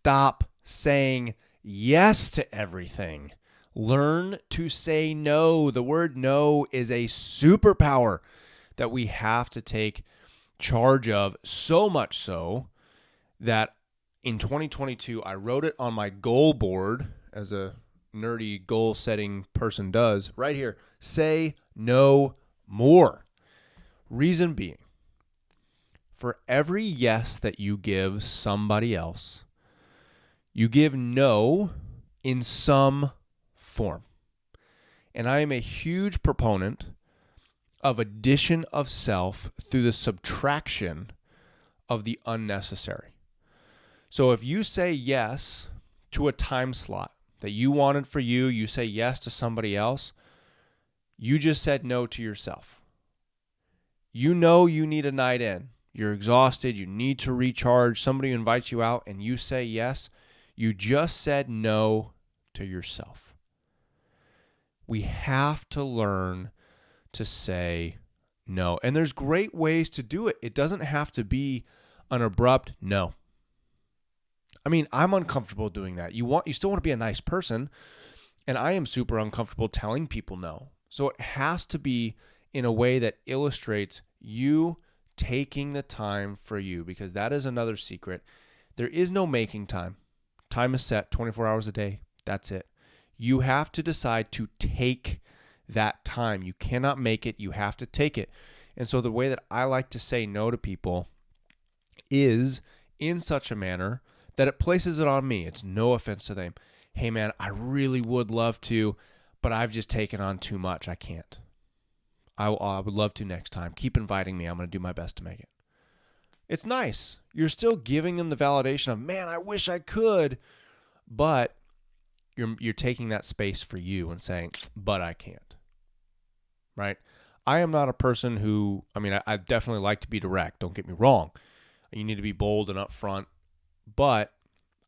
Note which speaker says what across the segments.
Speaker 1: Stop saying yes to everything. Learn to say no. The word no is a superpower that we have to take charge of, so much so that in 2022, I wrote it on my goal board, as a nerdy goal-setting person does, right here. Say no more. Reason being, for every yes that you give somebody else, you give no in some form. And I am a huge proponent of addition of self through the subtraction of the unnecessary. So if you say yes to a time slot that you wanted for you, you say yes to somebody else, you just said no to yourself. You know you need a night in. You're exhausted. You need to recharge. Somebody invites you out and you say yes. You just said no to yourself. We have to learn to say no. And there's great ways to do it. It doesn't have to be an abrupt no. I mean, I'm uncomfortable doing that. You still want to be a nice person, and I am super uncomfortable telling people no. So it has to be in a way that illustrates you taking the time for you, because that is another secret. There is no making time. Time is set 24 hours a day. That's it. You have to decide to take that time. You cannot make it. You have to take it. And so the way that I like to say no to people is in such a manner that it places it on me. It's no offense to them. Hey man, I really would love to, but I've just taken on too much. I can't. I would love to next time. Keep inviting me. I'm going to do my best to make it. It's nice. You're still giving them the validation of, man, I wish I could, but you're taking that space for you and saying, but I can't. Right? I am not a person who, I definitely like to be direct. Don't get me wrong. You need to be bold and upfront, but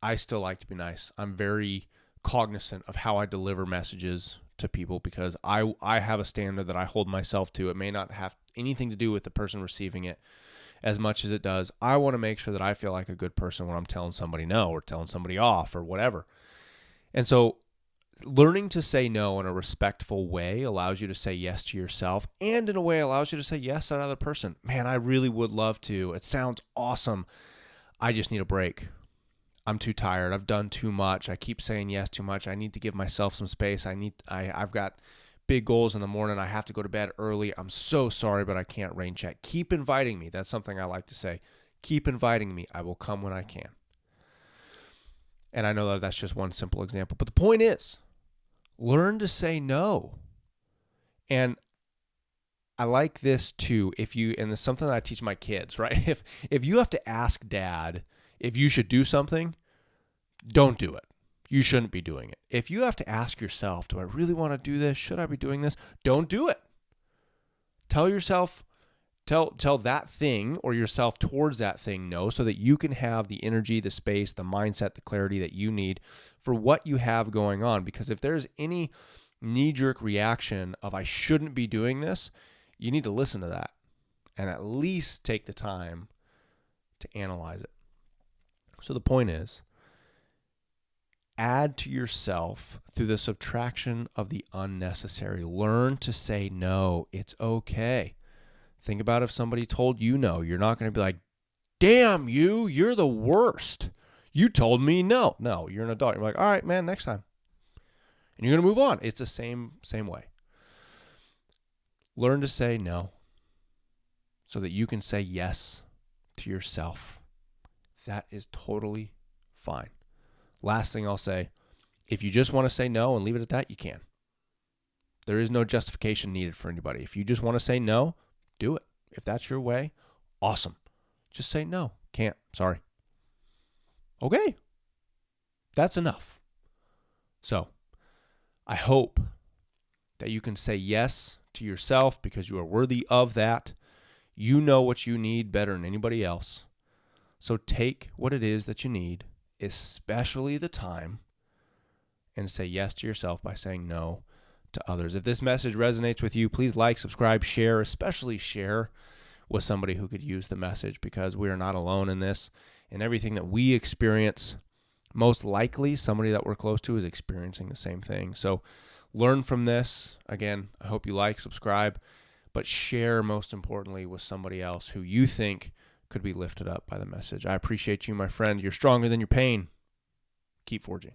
Speaker 1: I still like to be nice. I'm very cognizant of how I deliver messages to people because I have a standard that I hold myself to. It may not have anything to do with the person receiving it as much as it does. I want to make sure that I feel like a good person when I'm telling somebody no or telling somebody off or whatever. And so learning to say no in a respectful way allows you to say yes to yourself, and in a way allows you to say yes to another person. Man, I really would love to. It sounds awesome. I just need a break. I'm too tired. I've done too much. I keep saying yes too much. I need to give myself some space. I've got big goals in the morning. I have to go to bed early. I'm so sorry, but I can't rain check. Keep inviting me. That's something I like to say. Keep inviting me. I will come when I can. And I know that that's just one simple example. But the point is, learn to say no. And I like this too. And it's something that I teach my kids, right? If you have to ask dad if you should do something, don't do it. You shouldn't be doing it. If you have to ask yourself, do I really want to do this? Should I be doing this? Don't do it. Tell yourself, tell that thing or yourself towards that thing no, so that you can have the energy, the space, the mindset, the clarity that you need for what you have going on. Because if there's any knee-jerk reaction of I shouldn't be doing this, you need to listen to that and at least take the time to analyze it. So the point is, add to yourself through the subtraction of the unnecessary. Learn to say no. It's okay. Think about if somebody told you no. You're not going to be like, damn you, you're the worst. You told me no. No, you're an adult. You're like, all right, man, next time. And you're going to move on. It's the same way. Learn to say no so that you can say yes to yourself. That is totally fine. Last thing I'll say, if you just want to say no and leave it at that, you can. There is no justification needed for anybody. If you just want to say no, do it. If that's your way, awesome. Just say no. Can't. Sorry. Okay. That's enough. So, I hope that you can say yes to yourself because you are worthy of that. You know what you need better than anybody else. So take what it is that you need, especially the time, and say yes to yourself by saying no to others. If this message resonates with you, please like, subscribe, share, especially share with somebody who could use the message, because we are not alone in this, and everything that we experience most likely somebody that we're close to is experiencing the same thing. So learn from this. Again, I hope you like, subscribe, but share most importantly with somebody else who you think could be lifted up by the message. I appreciate you, my friend. You're stronger than your pain. Keep forging.